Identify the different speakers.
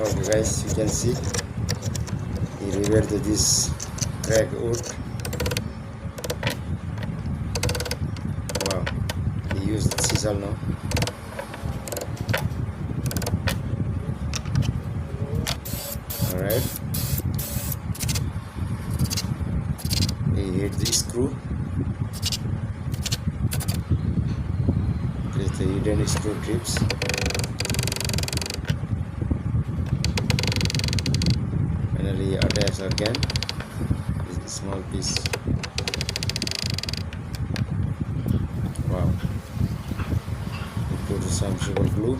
Speaker 1: Okay guys, you can see he repaired this cracked wood. Wow, he used chisel now. Alright, he hit the screw with the hidden screw tips. Finally attach again this small piece. Wow, we put some super glue.